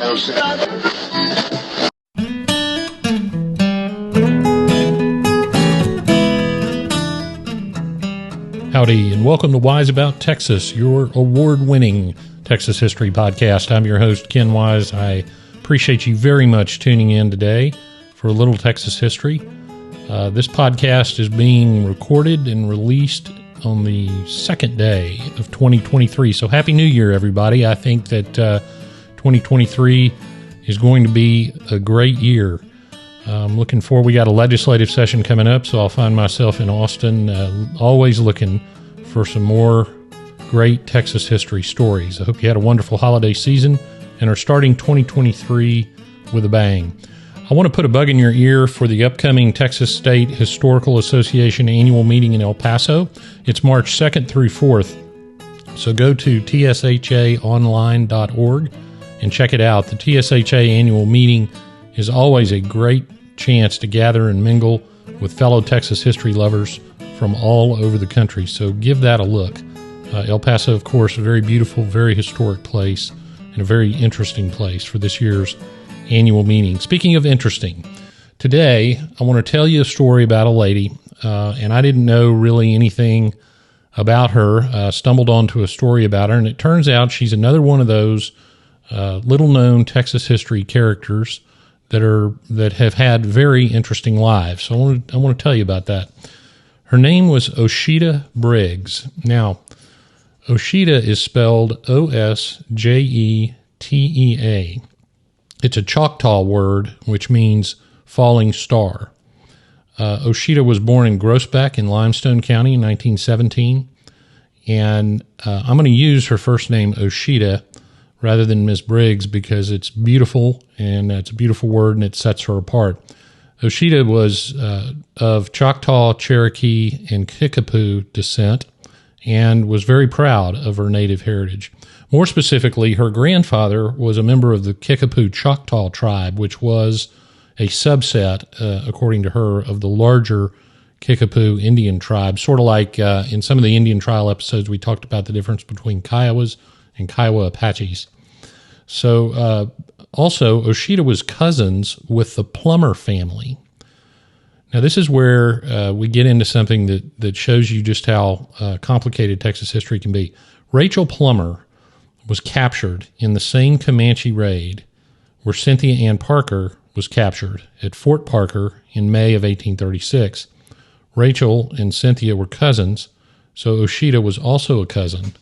Howdy, and welcome to Wise About Texas, your award-winning Texas history podcast. I'm your host, Ken Wise. I appreciate you very much tuning in today for a little Texas history. This podcast is being recorded and released on the second day of 2023. So Happy New Year, everybody. I think that 2023 is going to be a great year. I'm looking forward. We got a legislative session coming up, so I'll find myself in Austin, always looking for some more great Texas history stories. I hope you had a wonderful holiday season and are starting 2023 with a bang. I want to put a bug in your ear for the upcoming Texas State Historical Association annual meeting in El Paso. It's March 2nd through 4th, so go to tshaonline.org and check it out. The TSHA annual meeting is always a great chance to gather and mingle with fellow Texas history lovers from all over the country. So give that a look. El Paso, of course, a very beautiful, very historic place and a very interesting place for this year's annual meeting. Speaking of interesting, today I want to tell you a story about a lady, and I didn't know really anything about her. Stumbled onto a story about her, and it turns out she's another one of those little-known Texas history characters that have had very interesting lives. So I want to tell you about that. Her name was Osjetea Briggs. Now, Osjetea is spelled Osjetea. It's a Choctaw word which means falling star. Osjetea was born in Groesbeck in Limestone County in 1917, and I'm going to use her first name, Osjetea, rather than Ms. Briggs, because it's beautiful, and it's a beautiful word, and it sets her apart. Osjetea was of Choctaw, Cherokee, and Kickapoo descent, and was very proud of her native heritage. More specifically, her grandfather was a member of the Kickapoo Choctaw tribe, which was a subset, according to her, of the larger Kickapoo Indian tribe, sort of like in some of the Indian trial episodes we talked about the difference between Kiowas and Kiowa Apaches. So also, Osjetea was cousins with the Plummer family. Now, this is where we get into something that shows you just how complicated Texas history can be. Rachel Plummer was captured in the same Comanche raid where Cynthia Ann Parker was captured at Fort Parker in May of 1836. Rachel and Cynthia were cousins, so Osjetea was also a cousin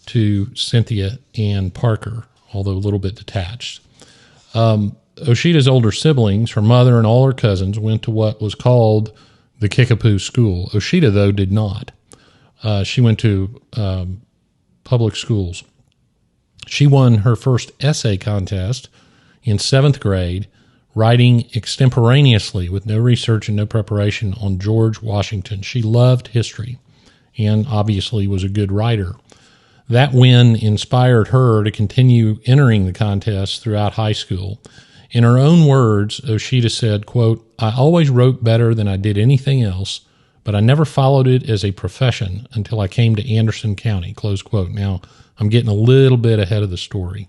to Cynthia Ann Parker, although a little bit detached. Osjeeta's older siblings, her mother and all her cousins, went to what was called the Kickapoo School. Osjetea, though, did not. She went to public schools. She won her first essay contest in 7th grade, writing extemporaneously with no research and no preparation on George Washington. She loved history and obviously was a good writer. That win inspired her to continue entering the contest throughout high school. In her own words, Osjetea said, quote, "I always wrote better than I did anything else, but I never followed it as a profession until I came to Anderson County," close quote. Now, I'm getting a little bit ahead of the story.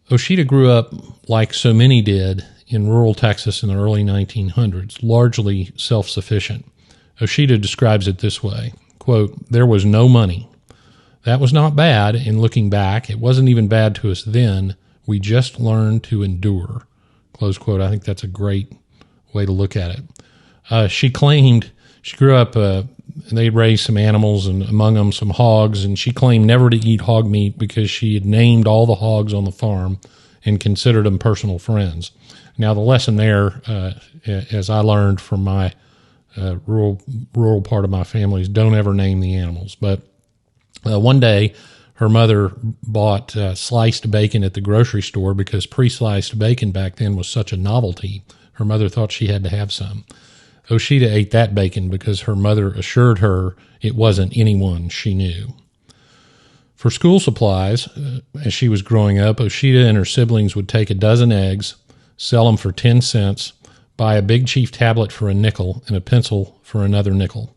Osjetea grew up, like so many did, in rural Texas in the early 1900s, largely self-sufficient. Osjetea describes it this way, quote, "There was no money. That was not bad, and looking back, it wasn't even bad to us then. We just learned to endure," close quote. I think that's a great way to look at it. She claimed she grew up, they raised some animals, and among them some hogs, and she claimed never to eat hog meat because she had named all the hogs on the farm and considered them personal friends. Now, the lesson there, as I learned from my rural part of my family, is don't ever name the animals. But one day, her mother bought sliced bacon at the grocery store because pre-sliced bacon back then was such a novelty. Her mother thought she had to have some. Osjetea ate that bacon because her mother assured her it wasn't anyone she knew. For school supplies, as she was growing up, Osjetea and her siblings would take a dozen eggs, sell them for 10 cents, buy a Big Chief tablet for a nickel, and a pencil for another nickel.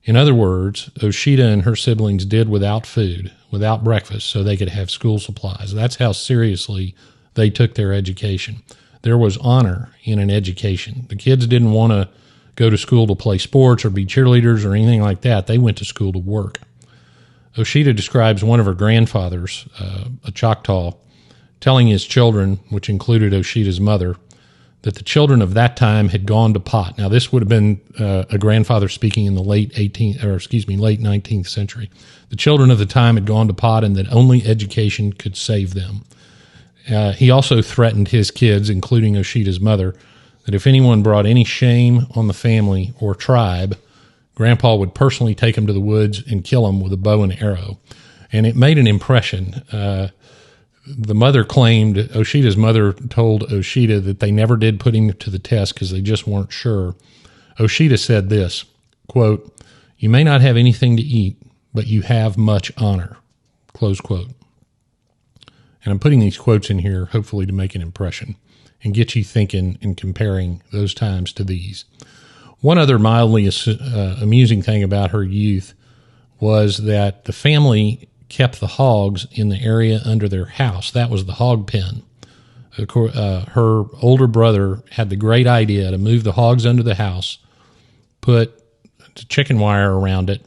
In other words, Osjeeta and her siblings did without food, without breakfast, so they could have school supplies. That's how seriously they took their education. There was honor in an education. The kids didn't want to go to school to play sports or be cheerleaders or anything like that. They went to school to work. Osjeeta describes one of her grandfathers, a Choctaw, telling his children, which included Osjeeta's mother, that the children of that time had gone to pot. Now, this would have been a grandfather speaking in the late 19th century. The children of the time had gone to pot, and that only education could save them. He also threatened his kids, including Osjeeta's mother, that if anyone brought any shame on the family or tribe, Grandpa would personally take them to the woods and kill them with a bow and arrow. And it made an impression. The mother claimed, Osjeeta's mother told Osjeeta that they never did put him to the test because they just weren't sure. Osjeeta said this, quote, "You may not have anything to eat, but you have much honor," close quote. And I'm putting these quotes in here hopefully to make an impression and get you thinking and comparing those times to these. One other mildly amusing thing about her youth was that the family kept the hogs in the area under their house. That was the hog pen. Her older brother had the great idea to move the hogs under the house, put chicken wire around it,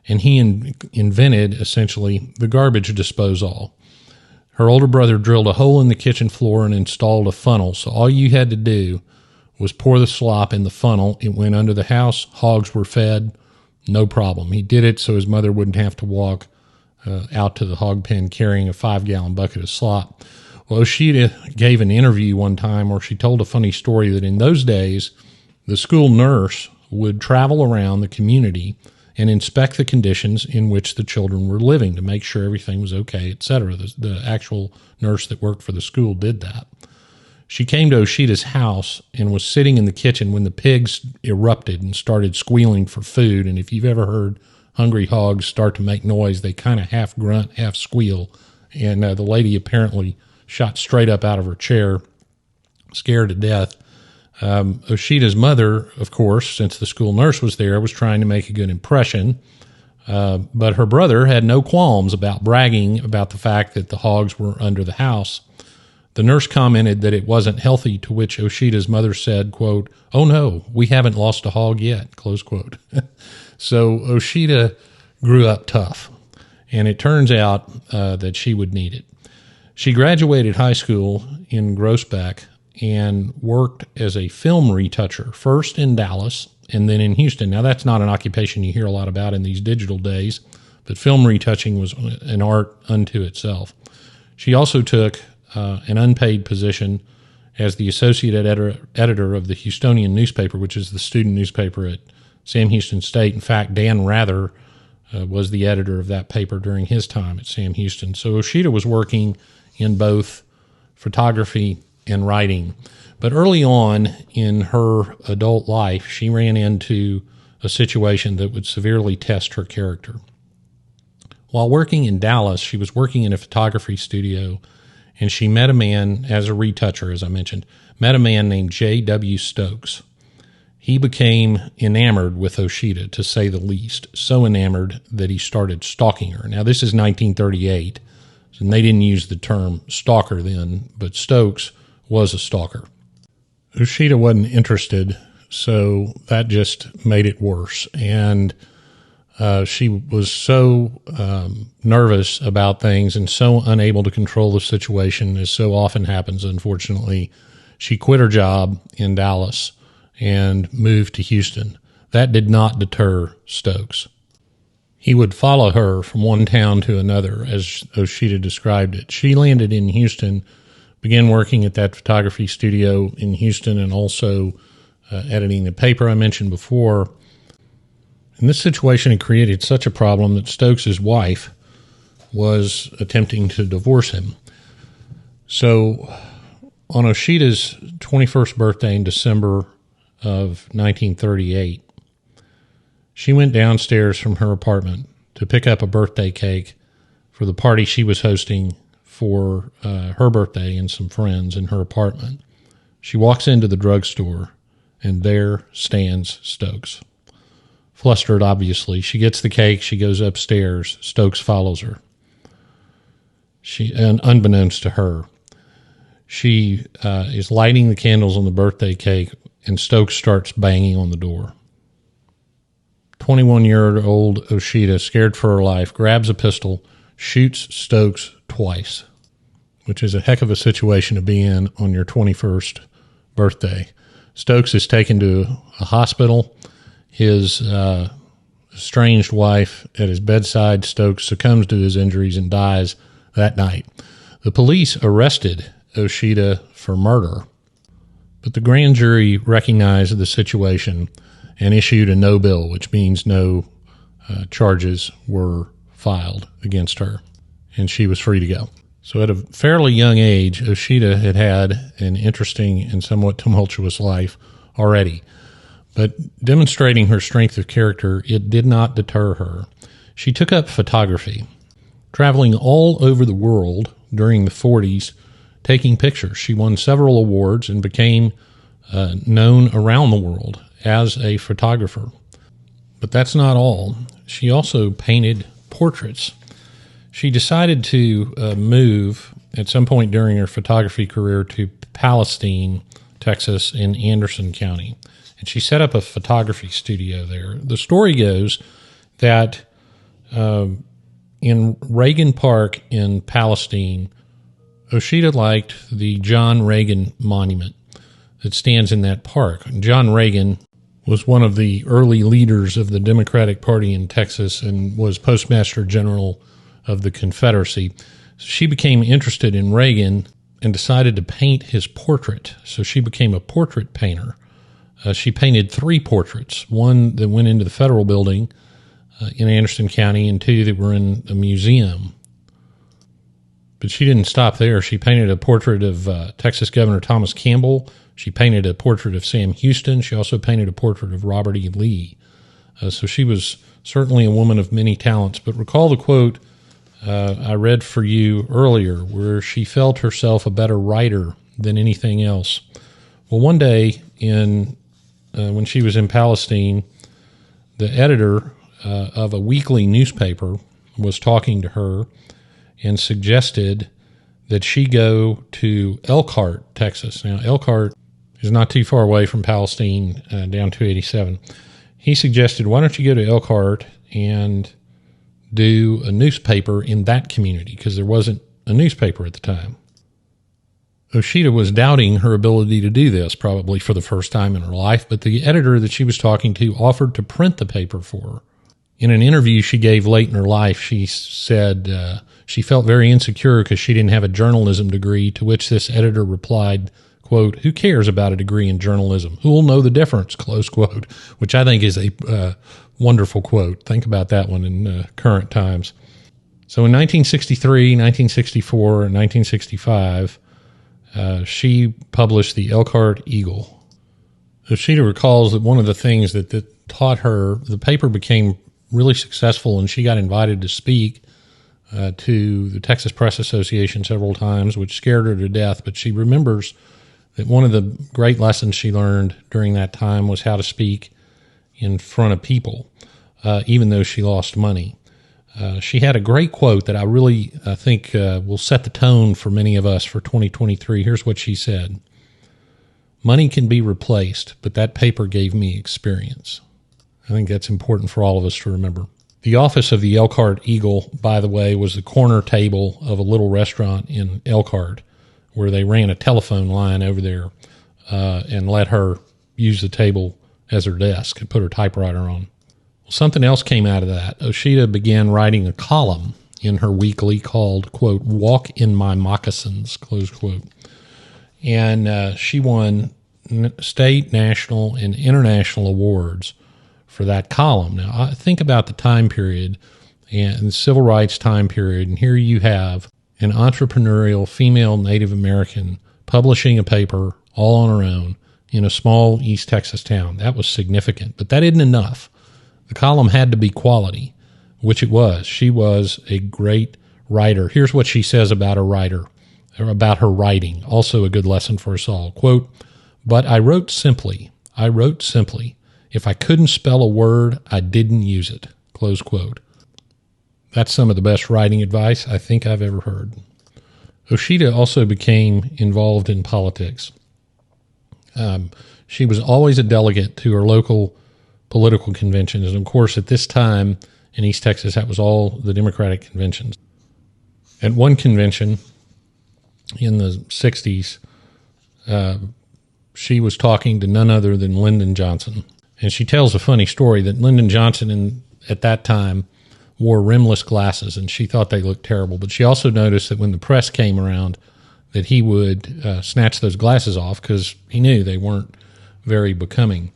and he invented, essentially, the garbage disposal. Her older brother drilled a hole in the kitchen floor and installed a funnel, so all you had to do was pour the slop in the funnel. It went under the house. Hogs were fed. No problem. He did it so his mother wouldn't have to walk out to the hog pen carrying a 5-gallon bucket of slop. Well, Osjeeta gave an interview one time where she told a funny story that in those days, the school nurse would travel around the community and inspect the conditions in which the children were living to make sure everything was okay, etc. The actual nurse that worked for the school did that. She came to Osjeeta's house and was sitting in the kitchen when the pigs erupted and started squealing for food. And if you've ever heard hungry hogs start to make noise, they kind of half grunt, half squeal. And the lady apparently shot straight up out of her chair, scared to death. Osjeeta's mother, of course, since the school nurse was there, was trying to make a good impression. But her brother had no qualms about bragging about the fact that the hogs were under the house. The nurse commented that it wasn't healthy, to which Osjeeta's mother said, quote, "Oh no, we haven't lost a hog yet," close quote. So Osjeeta grew up tough, and it turns out that she would need it. She graduated high school in Groesbeck and worked as a film retoucher, first in Dallas and then in Houston. Now, that's not an occupation you hear a lot about in these digital days, but film retouching was an art unto itself. She also took an unpaid position as the associate editor of the Houstonian newspaper, which is the student newspaper at Sam Houston State. In fact, Dan Rather was the editor of that paper during his time at Sam Houston. So Osjeeta was working in both photography and writing. But early on in her adult life, she ran into a situation that would severely test her character. While working in Dallas, she was working in a photography studio, and she met a man, as a retoucher, as I mentioned, met a man named J.W. Stokes. He became enamored with Osjeeta, to say the least, so enamored that he started stalking her. Now, this is 1938, and they didn't use the term stalker then, but Stokes was a stalker. Osjeeta wasn't interested, so that just made it worse. And she was so nervous about things and so unable to control the situation, as so often happens, unfortunately. She quit her job in Dallas and moved to Houston. That did not deter Stokes. He would follow her from one town to another, as Osjeeta described it. She landed in Houston, began working at that photography studio in Houston, and also editing the paper I mentioned before. And this situation had created such a problem that Stokes' wife was attempting to divorce him. So on Osjeeta's 21st birthday in December of 1938, she went downstairs from her apartment to pick up a birthday cake for the party she was hosting for her birthday and some friends in her apartment. She walks into the drugstore, and there stands Stokes. flustered, obviously. She gets the cake. She goes upstairs. Stokes follows her. And unbeknownst to her, she is lighting the candles on the birthday cake, and Stokes starts banging on the door. 21-year-old Osjetea, scared for her life, grabs a pistol, shoots Stokes twice, which is a heck of a situation to be in on your 21st birthday. Stokes is taken to a hospital. His estranged wife at his bedside. Stokes succumbs to his injuries and dies that night. The police arrested Osjetea for murder, but the grand jury recognized the situation and issued a no bill, which means no charges were filed against her, and she was free to go. So at a fairly young age, Osjetea had had an interesting and somewhat tumultuous life already. But demonstrating her strength of character, it did not deter her. She took up photography, traveling all over the world during the 40s, taking pictures. She won several awards and became known around the world as a photographer. But that's not all. She also painted portraits. She decided to move at some point during her photography career to Palestine, Texas, in Anderson County. And she set up a photography studio there. The story goes that in Reagan Park in Palestine, Osjetea liked the John Reagan monument that stands in that park. John Reagan was one of the early leaders of the Democratic Party in Texas and was Postmaster General of the Confederacy. She became interested in Reagan and decided to paint his portrait. So she became a portrait painter. She painted 3 portraits, one that went into the federal building in Anderson County and 2 that were in a museum. But she didn't stop there. She painted a portrait of Texas Governor Thomas Campbell. She painted a portrait of Sam Houston. She also painted a portrait of Robert E. Lee. So she was certainly a woman of many talents. But recall the quote I read for you earlier, where she felt herself a better writer than anything else. Well, one day when she was in Palestine, the editor of a weekly newspaper was talking to her and suggested that she go to Elkhart, Texas. Now, Elkhart is not too far away from Palestine, down 287. He suggested, why don't you go to Elkhart and do a newspaper in that community, because there wasn't a newspaper at the time. Osjetea was doubting her ability to do this, probably for the first time in her life, but the editor that she was talking to offered to print the paper for her. In an interview she gave late in her life, she said she felt very insecure because she didn't have a journalism degree, to which this editor replied, quote, "Who cares about a degree in journalism? Who will know the difference?" Close quote, which I think is a wonderful quote. Think about that one in current times. So in 1963, 1964, and 1965, she published the Elkhart Eagle. Osjetea recalls that one of the things that taught her, the paper became really successful, and she got invited to speak to the Texas Press Association several times, which scared her to death. But she remembers that one of the great lessons she learned during that time was how to speak in front of people, even though she lost money. She had a great quote that I really think will set the tone for many of us for 2023. Here's what she said: "Money can be replaced, but that paper gave me experience." I think that's important for all of us to remember. The office of the Elkhart Eagle, by the way, was the corner table of a little restaurant in Elkhart, where they ran a telephone line over there and let her use the table as her desk and put her typewriter on. Well, something else came out of that. Osjetea began writing a column in her weekly called, quote, "Walk in My Moccasins," close quote. And she won state, national, and international awards for that column. Now, I think about the time period and the civil rights time period, and here you have an entrepreneurial female Native American publishing a paper all on her own in a small East Texas town. That was significant, but that isn't enough. The column had to be quality, which it was. She was a great writer. Here's what she says about a writer, or about her writing, also a good lesson for us all. Quote, "But I wrote simply. If I couldn't spell a word, I didn't use it, close quote. That's some of the best writing advice I think I've ever heard. Osjetea also became involved in politics. She was always a delegate to her local political conventions. And of course, at this time in East Texas, that was all the Democratic conventions. At one convention in the 60s, she was talking to none other than Lyndon Johnson. And she tells a funny story that Lyndon Johnson at that time wore rimless glasses, and she thought they looked terrible. But she also noticed that when the press came around, that he would snatch those glasses off because he knew they weren't very becoming.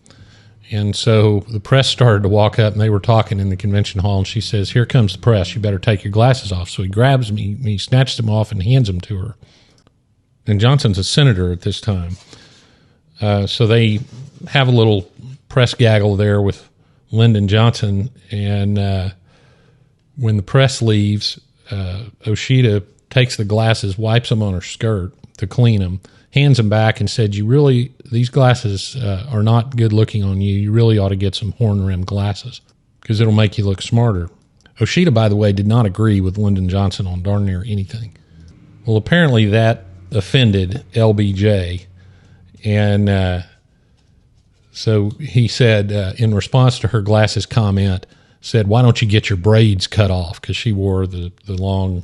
And so the press started to walk up, and they were talking in the convention hall, and she says, "Here comes the press. You better take your glasses off." So he grabs them, he snatches them off and hands them to her. And Johnson's a senator at this time. So they have a little press gaggle there with Lyndon Johnson, and when the press leaves, Osjetea takes the glasses, wipes them on her skirt to clean them, hands them back, and said, these glasses are not good looking on you. You really ought to get some horn-rimmed glasses because it'll make you look smarter. Osjetea, by the way, did not agree with Lyndon Johnson on darn near anything. Well, apparently that offended LBJ, and so he said, in response to her glasses comment, said, "Why don't you get your braids cut off?" Because she wore the long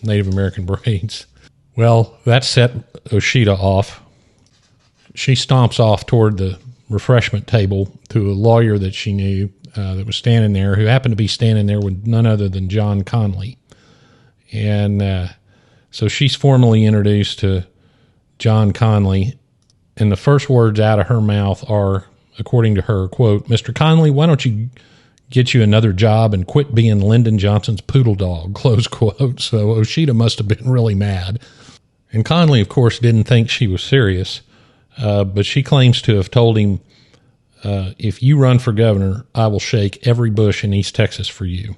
Native American braids. Well, that set Osjetea off. She stomps off toward the refreshment table to a lawyer that she knew that was standing there, who happened to be standing there with none other than John Conley. And so she's formally introduced to John Conley, and the first words out of her mouth are, according to her, quote, "Mr. Conley, why don't you get you another job and quit being Lyndon Johnson's poodle dog," close quote. So Osjetea must have been really mad. And Conley, of course, didn't think she was serious, but she claims to have told him, "If you run for governor, I will shake every bush in East Texas for you."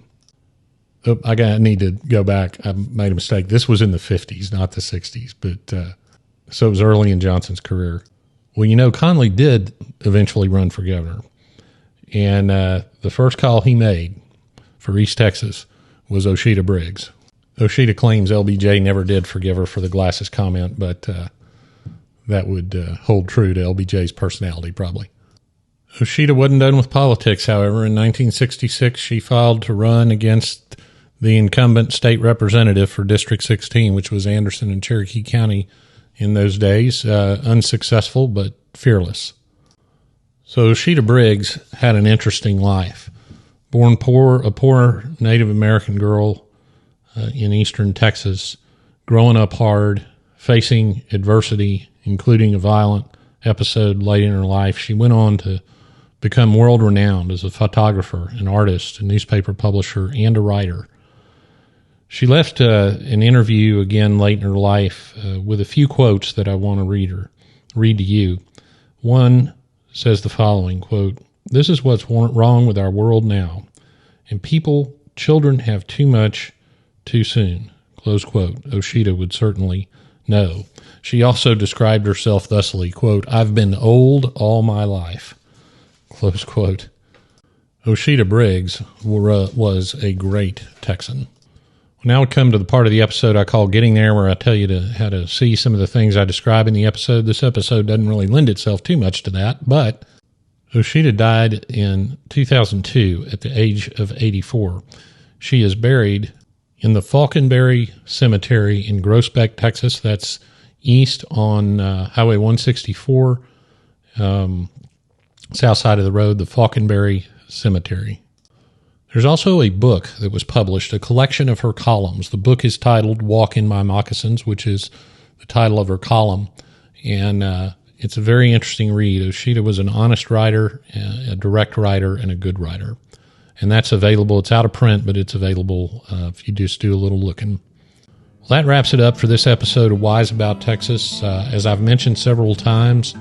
Oh, I need to go back. I made a mistake. This was in the 50s, not the 60s, but so it was early in Johnson's career. Well, Conley did eventually run for governor. And the first call he made for East Texas was Osjetea Briggs. Osjetea claims LBJ never did forgive her for the glasses comment, but that would hold true to LBJ's personality, probably. Osjetea wasn't done with politics, however. In 1966, she filed to run against the incumbent state representative for District 16, which was Anderson and Cherokee County in those days. Unsuccessful, but fearless. So Osjetea Briggs had an interesting life. Born a poor Native American girl in eastern Texas, growing up hard, facing adversity, including a violent episode late in her life. She went on to become world-renowned as a photographer, an artist, a newspaper publisher, and a writer. She left an interview again late in her life with a few quotes that I want to read to you. One says the following, quote, "This is what's wrong with our world now. And children have too much too soon," close quote. Osjetea would certainly know. She also described herself thusly, quote, "I've been old all my life," close quote. Osjetea Briggs was a great Texan. Now we come to the part of the episode I call Getting There, where I tell you how to see some of the things I describe in the episode. This episode doesn't really lend itself too much to that, but Osjetea died in 2002 at the age of 84. She is buried in the Falconberry Cemetery in Groesbeck, Texas. That's east on Highway 164, south side of the road, the Falconberry Cemetery. There's also a book that was published, a collection of her columns. The book is titled Walk in My Moccasins, which is the title of her column. And it's a very interesting read. Osjetea was an honest writer, a direct writer, and a good writer. And that's available. It's out of print, but it's available if you just do a little looking. Well, that wraps it up for this episode of Wise About Texas. As I've mentioned several times,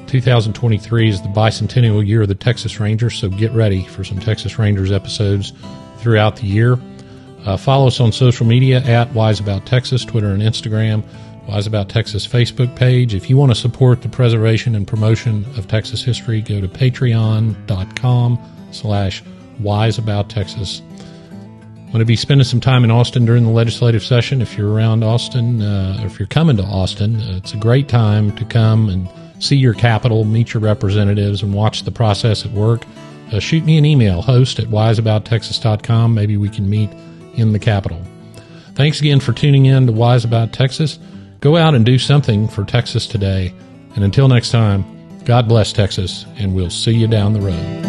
2023 is the bicentennial year of the Texas Rangers, so get ready for some Texas Rangers episodes throughout the year. Follow us on social media at Wise About Texas, Twitter and Instagram. Wise About Texas Facebook page. If you want to support the preservation and promotion of Texas history, go to patreon.com/wiseabouttexas. I'm going to be spending some time in Austin during the legislative session. If you're around Austin, or if you're coming to Austin, it's a great time to come and see your capital, meet your representatives, and watch the process at work. Shoot me an email, host@wiseabouttexas.com. Maybe we can meet in the Capitol. Thanks again for tuning in to Wise About Texas. Go out and do something for Texas today. And until next time, God bless Texas, and we'll see you down the road.